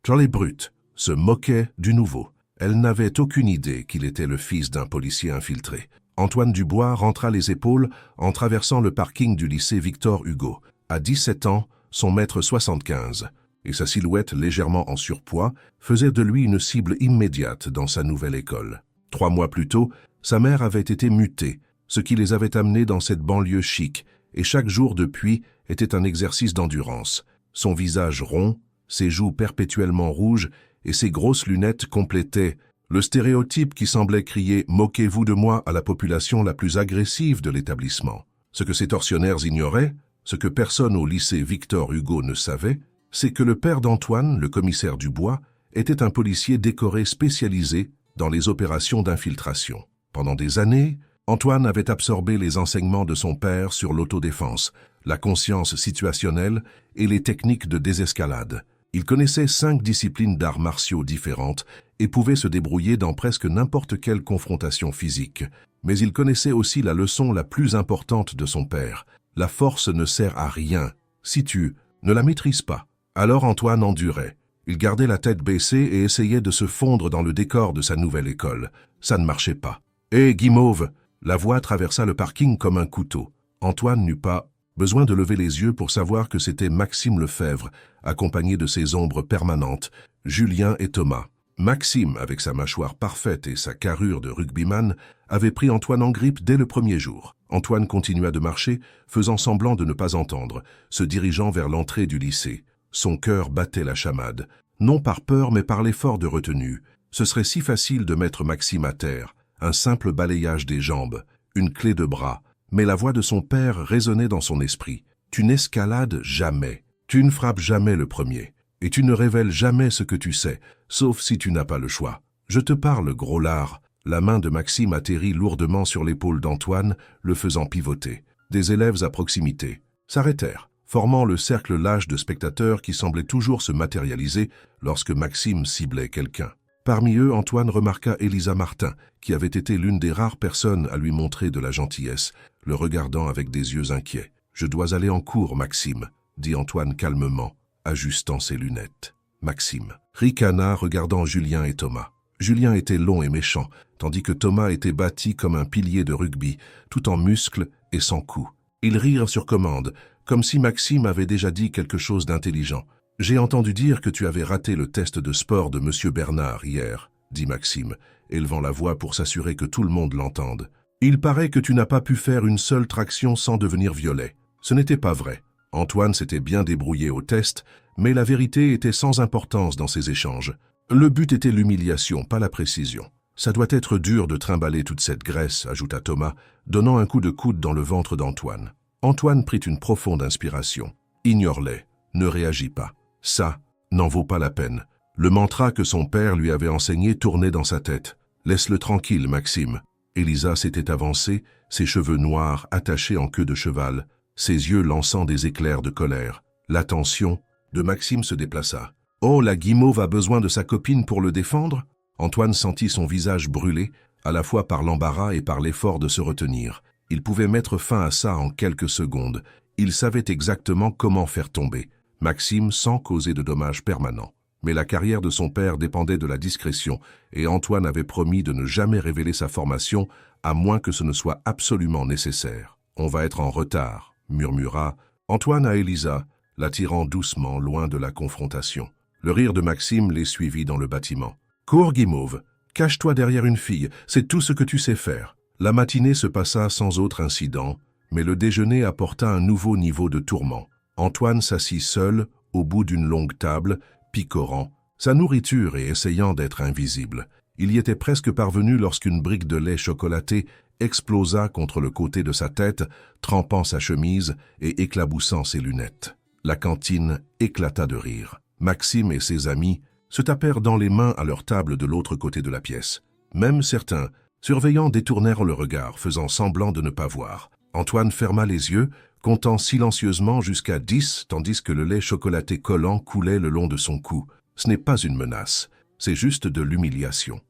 Charlie Brute se moquait du nouveau. Elle n'avait aucune idée qu'il était le fils d'un policier infiltré. Antoine Dubois rentra les épaules en traversant le parking du lycée Victor Hugo. À 17 ans, son mètre 75 et sa silhouette légèrement en surpoids faisaient de lui une cible immédiate dans sa nouvelle école. 3 mois plus tôt, sa mère avait été mutée, ce qui les avait amenés dans cette banlieue chic, et chaque jour depuis était un exercice d'endurance. Son visage rond, ses joues perpétuellement rouges et ses grosses lunettes complétaient le stéréotype qui semblait crier « Moquez-vous de moi » à la population la plus agressive de l'établissement. Ce que ces tortionnaires ignoraient, ce que personne au lycée Victor Hugo ne savait, c'est que le père d'Antoine, le commissaire Dubois, était un policier décoré spécialisé dans les opérations d'infiltration. Pendant des années, Antoine avait absorbé les enseignements de son père sur l'autodéfense, la conscience situationnelle et les techniques de désescalade. Il connaissait 5 disciplines d'arts martiaux différentes et pouvait se débrouiller dans presque n'importe quelle confrontation physique. Mais il connaissait aussi la leçon la plus importante de son père. La force ne sert à rien si tu ne la maîtrises pas. Alors Antoine endurait. Il gardait la tête baissée et essayait de se fondre dans le décor de sa nouvelle école. Ça ne marchait pas. « Hé, Guimauve !» La voix traversa le parking comme un couteau. Antoine n'eut pas besoin de lever les yeux pour savoir que c'était Maxime Lefebvre, accompagné de ses ombres permanentes, Julien et Thomas. Maxime, avec sa mâchoire parfaite et sa carrure de rugbyman, avait pris Antoine en grippe dès le premier jour. Antoine continua de marcher, faisant semblant de ne pas entendre, se dirigeant vers l'entrée du lycée. Son cœur battait la chamade, non par peur mais par l'effort de retenue. Ce serait si facile de mettre Maxime à terre, un simple balayage des jambes, une clé de bras, mais la voix de son père résonnait dans son esprit. Tu n'escalades jamais, tu ne frappes jamais le premier, et tu ne révèles jamais ce que tu sais, sauf si tu n'as pas le choix. Je te parle, gros lard. La main de Maxime atterrit lourdement sur l'épaule d'Antoine, le faisant pivoter. Des élèves à proximité s'arrêtèrent, formant le cercle lâche de spectateurs qui semblait toujours se matérialiser lorsque Maxime ciblait quelqu'un. Parmi eux, Antoine remarqua Elisa Martin, qui avait été l'une des rares personnes à lui montrer de la gentillesse, le regardant avec des yeux inquiets. « Je dois aller en cours, Maxime », dit Antoine calmement, ajustant ses lunettes. Maxime ricana, regardant Julien et Thomas. Julien était long et méchant, tandis que Thomas était bâti comme un pilier de rugby, tout en muscles et sans coups. Ils rirent sur commande, comme si Maxime avait déjà dit quelque chose d'intelligent. « J'ai entendu dire que tu avais raté le test de sport de M. Bernard hier, » dit Maxime, élevant la voix pour s'assurer que tout le monde l'entende. « Il paraît que tu n'as pas pu faire une seule traction sans devenir violet. » Ce n'était pas vrai. Antoine s'était bien débrouillé au test, mais la vérité était sans importance dans ces échanges. Le but était l'humiliation, pas la précision. « Ça doit être dur de trimballer toute cette graisse, » ajouta Thomas, donnant un coup de coude dans le ventre d'Antoine. Antoine prit une profonde inspiration. « Ignore-les, ne réagis pas. Ça n'en vaut pas la peine. » Le mantra que son père lui avait enseigné tournait dans sa tête. « Laisse-le tranquille, Maxime. » Elisa s'était avancée, ses cheveux noirs attachés en queue de cheval, ses yeux lançant des éclairs de colère. L'attention de Maxime se déplaça. « Oh, la guimauve a besoin de sa copine pour le défendre ?» Antoine sentit son visage brûler, à la fois par l'embarras et par l'effort de se retenir. Il pouvait mettre fin à ça en quelques secondes. Il savait exactement comment faire tomber Maxime sans causer de dommages permanents. Mais la carrière de son père dépendait de la discrétion, et Antoine avait promis de ne jamais révéler sa formation, à moins que ce ne soit absolument nécessaire. « On va être en retard », murmura Antoine à Elisa, l'attirant doucement loin de la confrontation. Le rire de Maxime les suivit dans le bâtiment. « Cours, guimauve, cache-toi derrière une fille, c'est tout ce que tu sais faire. » La matinée se passa sans autre incident, mais le déjeuner apporta un nouveau niveau de tourment. Antoine s'assit seul, au bout d'une longue table, picorant sa nourriture et essayant d'être invisible. Il y était presque parvenu lorsqu'une brique de lait chocolaté explosa contre le côté de sa tête, trempant sa chemise et éclaboussant ses lunettes. La cantine éclata de rire. Maxime et ses amis se tapèrent dans les mains à leur table de l'autre côté de la pièce. Même certains, surveillants, détournèrent le regard, faisant semblant de ne pas voir. Antoine ferma les yeux, comptant silencieusement jusqu'à 10, tandis que le lait chocolaté collant coulait le long de son cou. Ce n'est pas une menace, c'est juste de l'humiliation.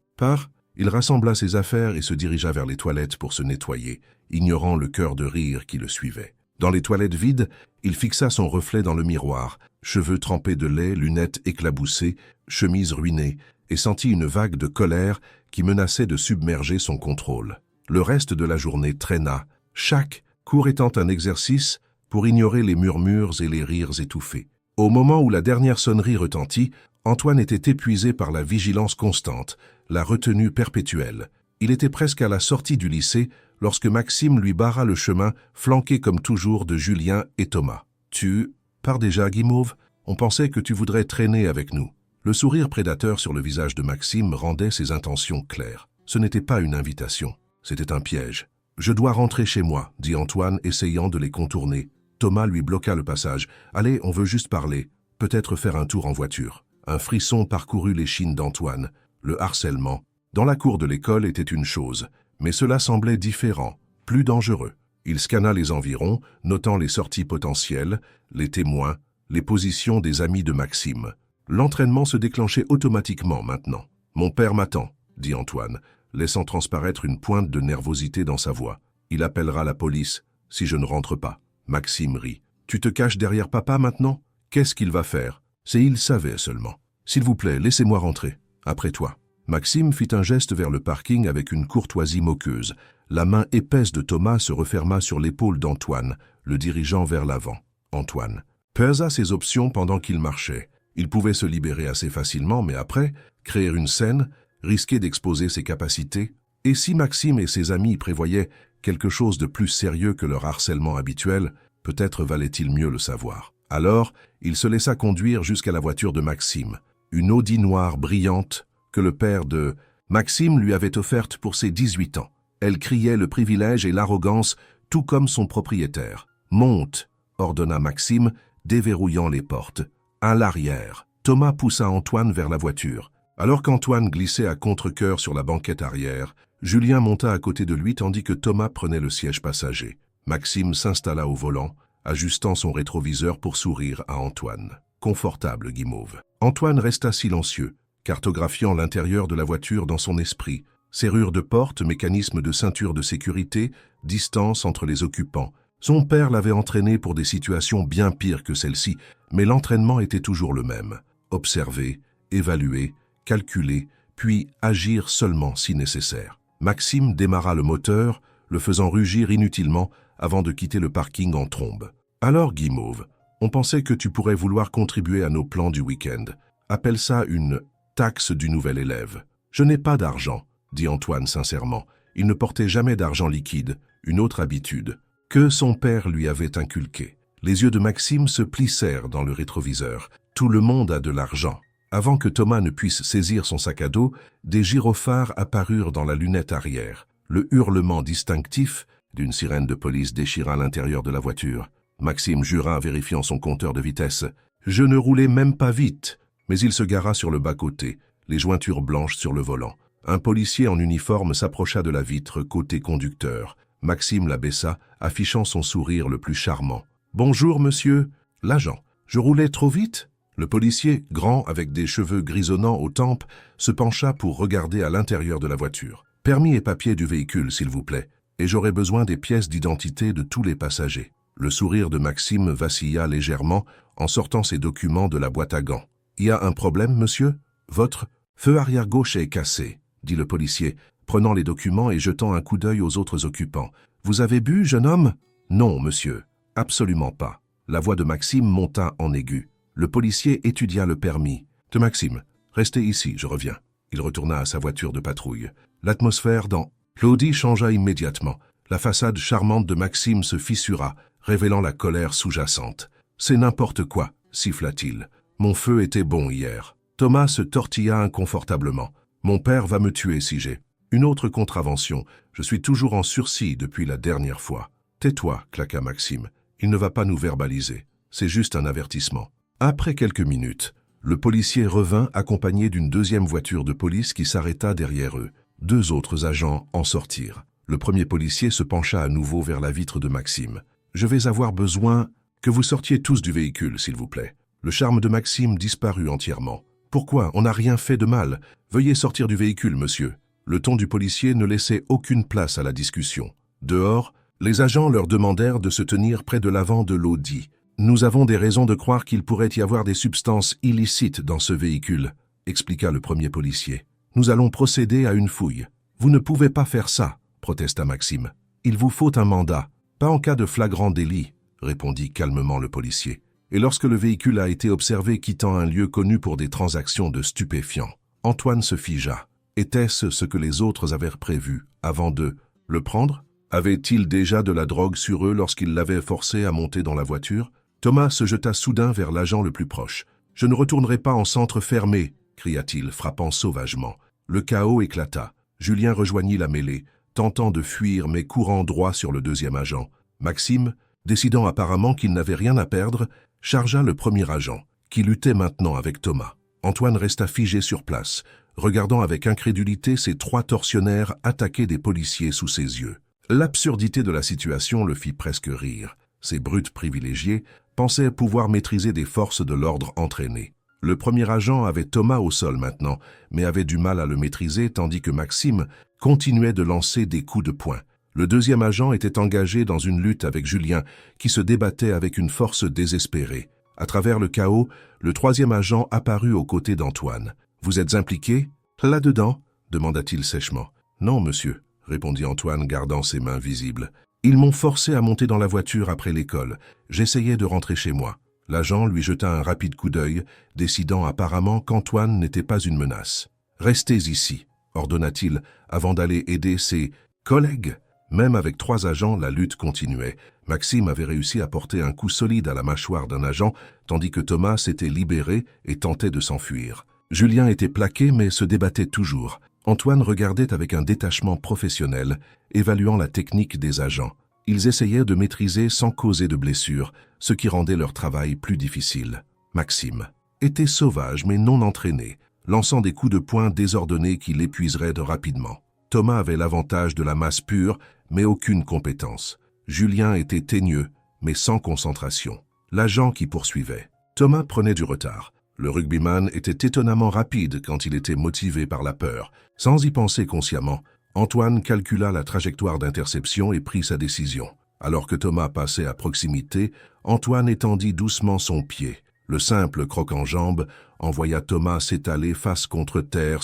Il rassembla ses affaires et se dirigea vers les toilettes pour se nettoyer, ignorant le chœur de rire qui le suivait. Dans les toilettes vides, il fixa son reflet dans le miroir, cheveux trempés de lait, lunettes éclaboussées, chemise ruinée, et sentit une vague de colère qui menaçait de submerger son contrôle. Le reste de la journée traîna, chaque cours étant un exercice pour ignorer les murmures et les rires étouffés. Au moment où la dernière sonnerie retentit, Antoine était épuisé par la vigilance constante, la retenue perpétuelle. Il était presque à la sortie du lycée lorsque Maxime lui barra le chemin, flanqué comme toujours de Julien et Thomas. « Tu pars déjà, Guimauve? On pensait que tu voudrais traîner avec nous. » Le sourire prédateur sur le visage de Maxime rendait ses intentions claires. Ce n'était pas une invitation, c'était un piège. « Je dois rentrer chez moi, » dit Antoine, essayant de les contourner. Thomas lui bloqua le passage. « Allez, on veut juste parler, peut-être faire un tour en voiture. » Un frisson parcourut l'échine d'Antoine. Le harcèlement, dans la cour de l'école, était une chose, mais cela semblait différent, plus dangereux. Il scanna les environs, notant les sorties potentielles, les témoins, les positions des amis de Maxime. L'entraînement se déclenchait automatiquement maintenant. « Mon père m'attend, » dit Antoine, laissant transparaître une pointe de nervosité dans sa voix. « Il appellera la police si je ne rentre pas. » Maxime rit. « Tu te caches derrière papa maintenant? Qu'est-ce qu'il va faire? C'est il savait seulement. S'il vous plaît, laissez-moi rentrer. Après toi. » Maxime fit un geste vers le parking avec une courtoisie moqueuse. La main épaisse de Thomas se referma sur l'épaule d'Antoine, le dirigeant vers l'avant. Antoine pesa ses options pendant qu'il marchait. Il pouvait se libérer assez facilement, mais après, créer une scène, risquer d'exposer ses capacités. Et si Maxime et ses amis prévoyaient quelque chose de plus sérieux que leur harcèlement habituel, peut-être valait-il mieux le savoir. Alors, il se laissa conduire jusqu'à la voiture de Maxime, une Audi noire brillante que le père de Maxime lui avait offerte pour ses 18 ans. Elle criait le privilège et l'arrogance, tout comme son propriétaire. « Monte !» ordonna Maxime, déverrouillant les portes. « À l'arrière !» Thomas poussa Antoine vers la voiture. Alors qu'Antoine glissait à contre-cœur sur la banquette arrière, Julien monta à côté de lui tandis que Thomas prenait le siège passager. Maxime s'installa au volant, ajustant son rétroviseur pour sourire à Antoine. Confortable, Guimauve. Antoine resta silencieux, cartographiant l'intérieur de la voiture dans son esprit. Serrure de porte, mécanisme de ceinture de sécurité, distance entre les occupants. Son père l'avait entraîné pour des situations bien pires que celle-ci, mais l'entraînement était toujours le même. Observer, évaluer, calculer, puis agir seulement si nécessaire. Maxime démarra le moteur, le faisant rugir inutilement avant de quitter le parking en trombe. « Alors, Guimauve, on pensait que tu pourrais vouloir contribuer à nos plans du week-end. Appelle ça une taxe du nouvel élève. »« Je n'ai pas d'argent, » dit Antoine sincèrement. Il ne portait jamais d'argent liquide, une autre habitude, que son père lui avait inculquée. Les yeux de Maxime se plissèrent dans le rétroviseur. Tout le monde a de l'argent. Avant que Thomas ne puisse saisir son sac à dos, des gyrophares apparurent dans la lunette arrière. Le hurlement distinctif d'une sirène de police déchira l'intérieur de la voiture. Maxime jura, vérifiant son compteur de vitesse. « Je ne roulais même pas vite !» Mais il se gara sur le bas-côté, les jointures blanches sur le volant. Un policier en uniforme s'approcha de la vitre côté conducteur. Maxime la baissa, affichant son sourire le plus charmant. « Bonjour, monsieur. »« L'agent. Je roulais trop vite ?» Le policier, grand avec des cheveux grisonnants aux tempes, se pencha pour regarder à l'intérieur de la voiture. « Permis et papier du véhicule, s'il vous plaît. Et j'aurai besoin des pièces d'identité de tous les passagers. » Le sourire de Maxime vacilla légèrement en sortant ses documents de la boîte à gants. « Y a un problème, monsieur? Votre feu arrière gauche est cassé, » dit le policier, prenant les documents et jetant un coup d'œil aux autres occupants. « Vous avez bu, jeune homme? »« Non, monsieur. Absolument pas. » La voix de Maxime monta en aigu. Le policier étudia le permis. « De Maxime, restez ici, je reviens. » Il retourna à sa voiture de patrouille. L'atmosphère dans l'Audi changea immédiatement. La façade charmante de Maxime se fissura, révélant la colère sous-jacente. « C'est n'importe quoi, » siffla-t-il. « Mon feu était bon hier. » Thomas se tortilla inconfortablement. « Mon père va me tuer si j'ai une autre contravention. Je suis toujours en sursis depuis la dernière fois. »« Tais-toi, » claqua Maxime. « Il ne va pas nous verbaliser. C'est juste un avertissement. » Après quelques minutes, le policier revint accompagné d'une deuxième voiture de police qui s'arrêta derrière eux. Deux autres agents en sortirent. Le premier policier se pencha à nouveau vers la vitre de Maxime. « Je vais avoir besoin que vous sortiez tous du véhicule, s'il vous plaît. » Le charme de Maxime disparut entièrement. « Pourquoi? On n'a rien fait de mal. Veuillez sortir du véhicule, monsieur. » Le ton du policier ne laissait aucune place à la discussion. Dehors, les agents leur demandèrent de se tenir près de l'avant de l'Audi. Nous avons des raisons de croire qu'il pourrait y avoir des substances illicites dans ce véhicule, expliqua le premier policier. Nous allons procéder à une fouille. Vous ne pouvez pas faire ça, protesta Maxime. Il vous faut un mandat. Pas en cas de flagrant délit, répondit calmement le policier. Et lorsque le véhicule a été observé quittant un lieu connu pour des transactions de stupéfiants, Antoine se figea. Était-ce ce que les autres avaient prévu avant de le prendre? Avait-il déjà de la drogue sur eux lorsqu'ils l'avaient forcé à monter dans la voiture? Thomas se jeta soudain vers l'agent le plus proche. « Je ne retournerai pas en centre fermé !» cria-t-il, frappant sauvagement. Le chaos éclata. Julien rejoignit la mêlée, tentant de fuir mais courant droit sur le deuxième agent. Maxime, décidant apparemment qu'il n'avait rien à perdre, chargea le premier agent, qui luttait maintenant avec Thomas. Antoine resta figé sur place, regardant avec incrédulité ces trois tortionnaires attaquer des policiers sous ses yeux. L'absurdité de la situation le fit presque rire. Ces brutes privilégiés pensaient pouvoir maîtriser des forces de l'ordre entraînées. Le premier agent avait Thomas au sol maintenant, mais avait du mal à le maîtriser tandis que Maxime continuait de lancer des coups de poing. Le deuxième agent était engagé dans une lutte avec Julien, qui se débattait avec une force désespérée. À travers le chaos, le troisième agent apparut aux côtés d'Antoine. « Vous êtes impliqué? Là-dedans » demanda-t-il sèchement. « Non, monsieur » répondit Antoine, gardant ses mains visibles. « Ils m'ont forcé à monter dans la voiture après l'école. J'essayais de rentrer chez moi. » L'agent lui jeta un rapide coup d'œil, décidant apparemment qu'Antoine n'était pas une menace. « Restez ici » ordonna-t-il, avant d'aller aider ses collègues. Même avec trois agents, la lutte continuait. Maxime avait réussi à porter un coup solide à la mâchoire d'un agent, tandis que Thomas s'était libéré et tentait de s'enfuir. Julien était plaqué mais se débattait toujours. Antoine regardait avec un détachement professionnel, évaluant la technique des agents. Ils essayaient de maîtriser sans causer de blessures, ce qui rendait leur travail plus difficile. Maxime était sauvage mais non entraîné, lançant des coups de poing désordonnés qui l'épuiseraient rapidement. Thomas avait l'avantage de la masse pure, mais aucune compétence. Julien était teigneux, mais sans concentration. L'agent qui poursuivait. Thomas prenait du retard. Le rugbyman était étonnamment rapide quand il était motivé par la peur. Sans y penser consciemment, Antoine calcula la trajectoire d'interception et prit sa décision. Alors que Thomas passait à proximité, Antoine étendit doucement son pied. Le simple croc-en-jambe envoya Thomas s'étaler face contre terre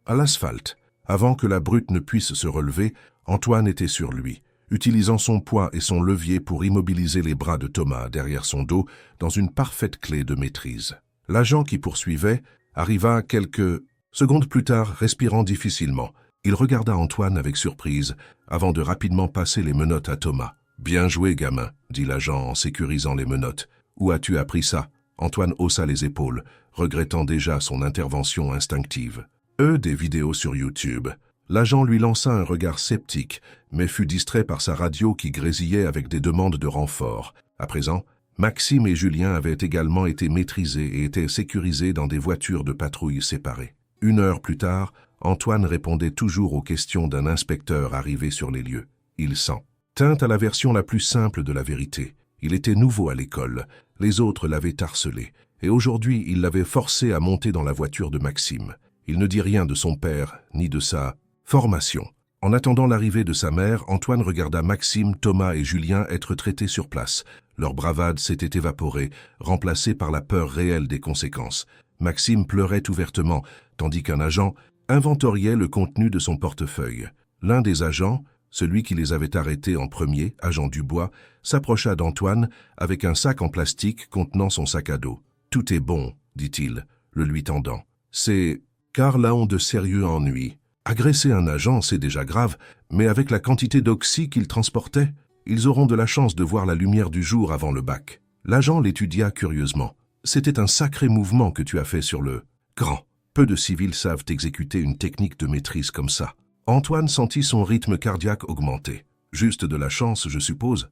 à l'asphalte. Avant que la brute ne puisse se relever, Antoine était sur lui, utilisant son poids et son levier pour immobiliser les bras de Thomas derrière son dos dans une parfaite clé de maîtrise. L'agent qui poursuivait arriva quelques secondes plus tard, respirant difficilement. Il regarda Antoine avec surprise, avant de rapidement passer les menottes à Thomas. « Bien joué, gamin », dit l'agent en sécurisant les menottes. « Où as-tu appris ça ?» Antoine haussa les épaules, regrettant déjà son intervention instinctive. Des vidéos sur YouTube. L'agent lui lança un regard sceptique, mais fut distrait par sa radio qui grésillait avec des demandes de renfort. À présent, Maxime et Julien avaient également été maîtrisés et étaient sécurisés dans des voitures de patrouille séparées. 1 heure plus tard, Antoine répondait toujours aux questions d'un inspecteur arrivé sur les lieux. Il s'en tint à la version la plus simple de la vérité. Il était nouveau à l'école, les autres l'avaient harcelé, et aujourd'hui il l'avait forcé à monter dans la voiture de Maxime. Il ne dit rien de son père, ni de sa formation. En attendant l'arrivée de sa mère, Antoine regarda Maxime, Thomas et Julien être traités sur place. Leur bravade s'était évaporée, remplacée par la peur réelle des conséquences. Maxime pleurait ouvertement, tandis qu'un agent inventoriait le contenu de son portefeuille. L'un des agents, celui qui les avait arrêtés en premier, agent Dubois, s'approcha d'Antoine avec un sac en plastique contenant son sac à dos. « Tout est bon, dit-il, le lui tendant. C'est car là ont de sérieux ennuis. Agresser un agent, c'est déjà grave, mais avec la quantité d'oxy qu'ils transportaient, ils auront de la chance de voir la lumière du jour avant le bac. » L'agent l'étudia curieusement. « C'était un sacré mouvement que tu as fait sur le grand. Peu de civils savent exécuter une technique de maîtrise comme ça. » Antoine sentit son rythme cardiaque augmenter. « Juste de la chance, je suppose. »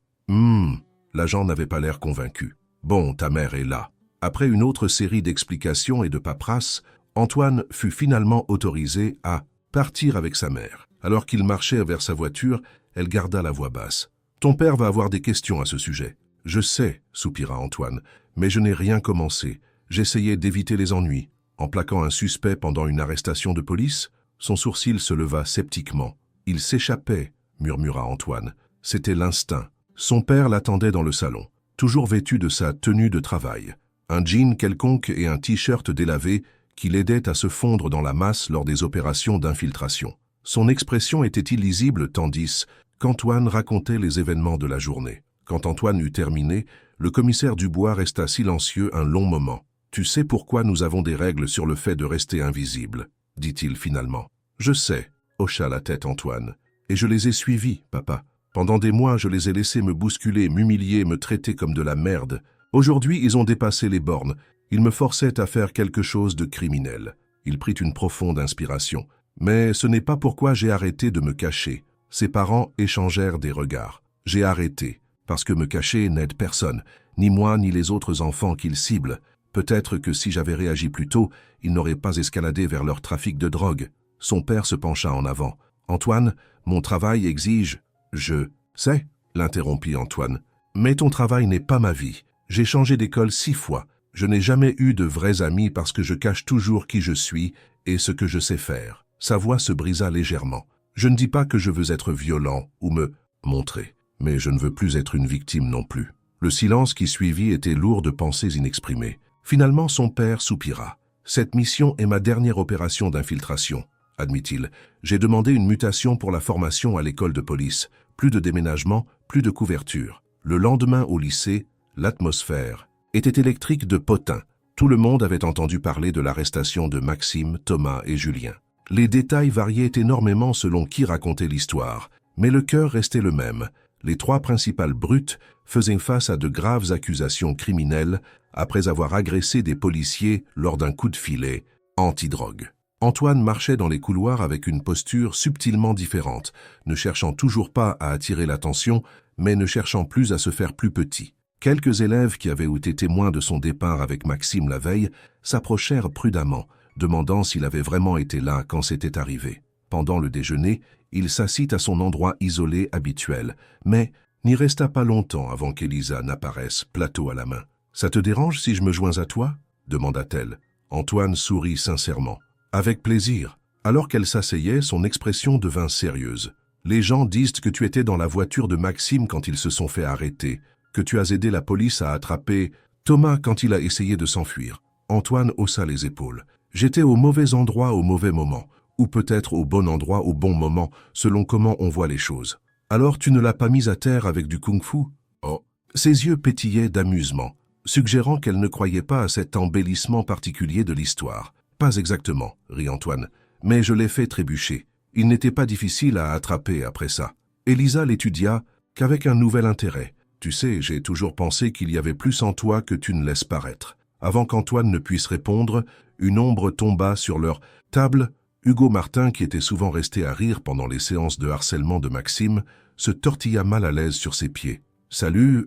L'agent n'avait pas l'air convaincu. « Bon, ta mère est là. » Après une autre série d'explications et de paperasses, Antoine fut finalement autorisé à partir avec sa mère. Alors qu'il marchait vers sa voiture, elle garda la voix basse. « Ton père va avoir des questions à ce sujet. »« Je sais, » soupira Antoine, « mais je n'ai rien commencé. J'essayais d'éviter les ennuis. » En plaquant un suspect pendant une arrestation de police, son sourcil se leva sceptiquement. « Il s'échappait, » murmura Antoine. « C'était l'instinct. » Son père l'attendait dans le salon. toujours vêtu de sa tenue de travail, un jean quelconque et un t-shirt délavé qui l'aidait à se fondre dans la masse lors des opérations d'infiltration. Son expression était illisible tandis qu'Antoine racontait les événements de la journée. Quand Antoine eut terminé, le commissaire Dubois resta silencieux un long moment. « Tu sais pourquoi nous avons des règles sur le fait de rester invisible ?» dit-il finalement. « Je sais », hocha la tête Antoine. « Et je les ai suivis, papa. Pendant des mois, je les ai laissés me bousculer, m'humilier, me traiter comme de la merde. Aujourd'hui, ils ont dépassé les bornes. Ils me forçaient à faire quelque chose de criminel. » Il prit une profonde inspiration. « Mais ce n'est pas pourquoi j'ai arrêté de me cacher. » Ses parents échangèrent des regards. « J'ai arrêté, parce que me cacher n'aide personne, ni moi ni les autres enfants qu'ils ciblent. Peut-être que si j'avais réagi plus tôt, ils n'auraient pas escaladé vers leur trafic de drogue. » Son père se pencha en avant. « Antoine, mon travail exige... » « Je sais, » l'interrompit Antoine. « Mais ton travail n'est pas ma vie. J'ai changé d'école 6 fois. Je n'ai jamais eu de vrais amis parce que je cache toujours qui je suis et ce que je sais faire. » Sa voix se brisa légèrement. « Je ne dis pas que je veux être violent ou me montrer, mais je ne veux plus être une victime non plus. » Le silence qui suivit était lourd de pensées inexprimées. Finalement, son père soupira. « Cette mission est ma dernière opération d'infiltration, » admit-il. « J'ai demandé une mutation pour la formation à l'école de police. Plus de déménagement, plus de couverture. » Le lendemain au lycée, l'atmosphère était électrique de potin. Tout le monde avait entendu parler de l'arrestation de Maxime, Thomas et Julien. Les détails variaient énormément selon qui racontait l'histoire, mais le cœur restait le même. Les 3 principales brutes faisaient face à de graves accusations criminelles après avoir agressé des policiers lors d'un coup de filet anti-drogue. Antoine marchait dans les couloirs avec une posture subtilement différente, ne cherchant toujours pas à attirer l'attention, mais ne cherchant plus à se faire plus petit. Quelques élèves qui avaient été témoins de son départ avec Maxime la veille s'approchèrent prudemment, demandant s'il avait vraiment été là quand c'était arrivé. Pendant le déjeuner, il s'assit à son endroit isolé habituel, mais n'y resta pas longtemps avant qu'Elisa n'apparaisse, plateau à la main. « Ça te dérange si je me joins à toi ?» demanda-t-elle. Antoine sourit sincèrement. « Avec plaisir. » Alors qu'elle s'asseyait, son expression devint sérieuse. « Les gens disent que tu étais dans la voiture de Maxime quand ils se sont fait arrêter, que tu as aidé la police à attraper Thomas quand il a essayé de s'enfuir. » Antoine haussa les épaules. « J'étais au mauvais endroit au mauvais moment, ou peut-être au bon endroit au bon moment, selon comment on voit les choses. Alors tu ne l'as pas mise à terre avec du kung-fu ?» Oh. Ses yeux pétillaient d'amusement, suggérant qu'elle ne croyait pas à cet embellissement particulier de l'histoire. « Pas exactement, » rit Antoine, « mais je l'ai fait trébucher. Il n'était pas difficile à attraper après ça. » Elisa l'étudia qu'avec un nouvel intérêt. « Tu sais, j'ai toujours pensé qu'il y avait plus en toi que tu ne laisses paraître. » Avant qu'Antoine ne puisse répondre, une ombre tomba sur leur table. Hugo Martin, qui était souvent resté à rire pendant les séances de harcèlement de Maxime, se tortilla mal à l'aise sur ses pieds. « Salut,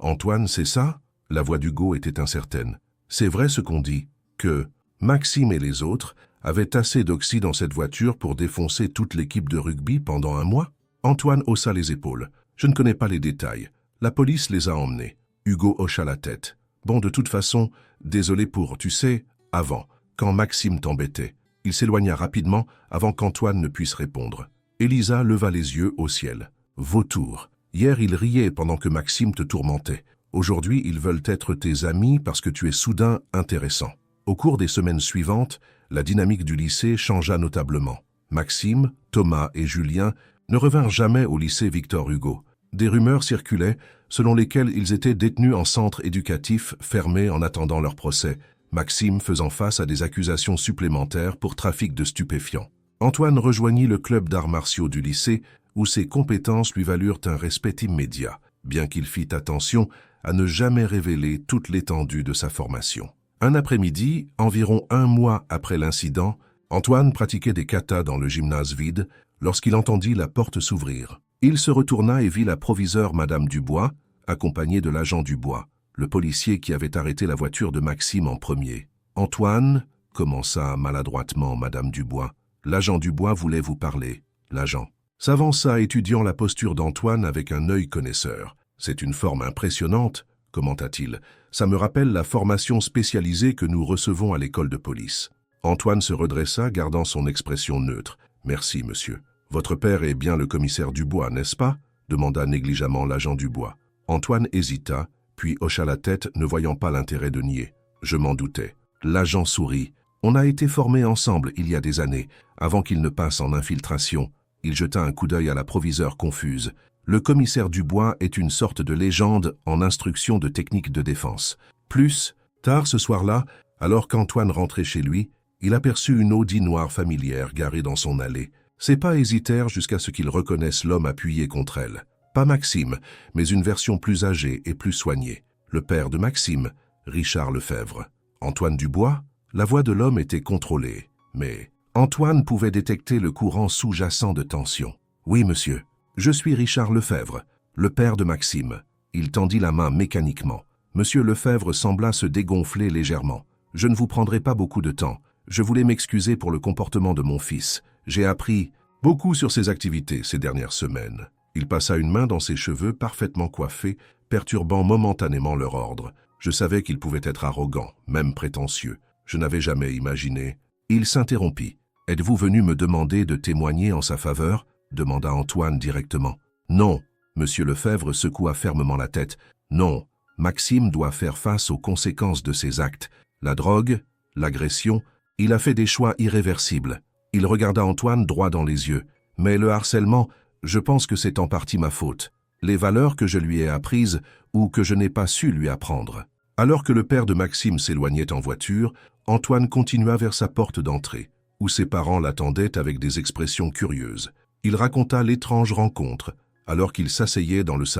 Antoine, c'est ça ?» La voix d'Hugo était incertaine. « C'est vrai ce qu'on dit, que Maxime et les autres avaient assez d'oxy dans cette voiture pour défoncer toute l'équipe de rugby pendant un mois ?» Antoine haussa les épaules. « Je ne connais pas les détails. La police les a emmenés. » Hugo hocha la tête. « Bon, de toute façon, désolé pour, tu sais, avant, quand Maxime t'embêtait. » Il s'éloigna rapidement avant qu'Antoine ne puisse répondre. Elisa leva les yeux au ciel. « Vautour. Hier, ils riaient pendant que Maxime te tourmentait. Aujourd'hui, ils veulent être tes amis parce que tu es soudain intéressant. » Au cours des semaines suivantes, la dynamique du lycée changea notablement. Maxime, Thomas et Julien ne revinrent jamais au lycée Victor Hugo. Des rumeurs circulaient selon lesquelles ils étaient détenus en centre éducatif fermé en attendant leur procès, Maxime faisant face à des accusations supplémentaires pour trafic de stupéfiants. Antoine rejoignit le club d'arts martiaux du lycée où ses compétences lui valurent un respect immédiat, bien qu'il fît attention à ne jamais révéler toute l'étendue de sa formation. Un après-midi, environ 1 mois après l'incident, Antoine pratiquait des katas dans le gymnase vide lorsqu'il entendit la porte s'ouvrir. Il se retourna et vit la proviseure Madame Dubois, accompagnée de l'agent Dubois, le policier qui avait arrêté la voiture de Maxime en premier. « Antoine, » commença maladroitement Madame Dubois, « l'agent Dubois voulait vous parler. » L'agent s'avança étudiant la posture d'Antoine avec un œil connaisseur. « C'est une forme impressionnante, » commenta-t-il. « Ça me rappelle la formation spécialisée que nous recevons à l'école de police. » Antoine se redressa, gardant son expression neutre. « Merci, monsieur. Votre père est bien le commissaire Dubois, n'est-ce pas ?» demanda négligemment l'agent Dubois. Antoine hésita, puis hocha la tête, ne voyant pas l'intérêt de nier. Je m'en doutais. L'agent sourit. On a été formés ensemble il y a des années, avant qu'il ne passe en infiltration. Il jeta un coup d'œil à la proviseure confuse. Le commissaire Dubois est une sorte de légende en instruction de techniques de défense. Plus, tard ce soir-là, alors qu'Antoine rentrait chez lui, il aperçut une Audi noire familière garée dans son allée. Ses pas hésitèrent jusqu'à ce qu'il reconnaisse l'homme appuyé contre elle. Pas Maxime, mais une version plus âgée et plus soignée. Le père de Maxime, Richard Lefebvre. Antoine Dubois? La voix de l'homme était contrôlée, mais Antoine pouvait détecter le courant sous-jacent de tension. « Oui, monsieur. Je suis Richard Lefebvre, le père de Maxime. » Il tendit la main mécaniquement. Monsieur Lefebvre sembla se dégonfler légèrement. « Je ne vous prendrai pas beaucoup de temps. Je voulais m'excuser pour le comportement de mon fils. J'ai appris beaucoup sur ses activités ces dernières semaines. » Il passa une main dans ses cheveux parfaitement coiffés, perturbant momentanément leur ordre. Je savais qu'il pouvait être arrogant, même prétentieux. Je n'avais jamais imaginé. Il s'interrompit. « Êtes-vous venu me demander de témoigner en sa faveur ?» demanda Antoine directement. « Non. » Monsieur Lefebvre secoua fermement la tête. « Non. Maxime doit faire face aux conséquences de ses actes. La drogue, l'agression, il a fait des choix irréversibles. » Il regarda Antoine droit dans les yeux. « Mais le harcèlement, je pense que c'est en partie ma faute. Les valeurs que je lui ai apprises ou que je n'ai pas su lui apprendre. » Alors que le père de Maxime s'éloignait en voiture, Antoine continua vers sa porte d'entrée, où ses parents l'attendaient avec des expressions curieuses. Il raconta l'étrange rencontre, alors qu'il s'asseyait dans le salon.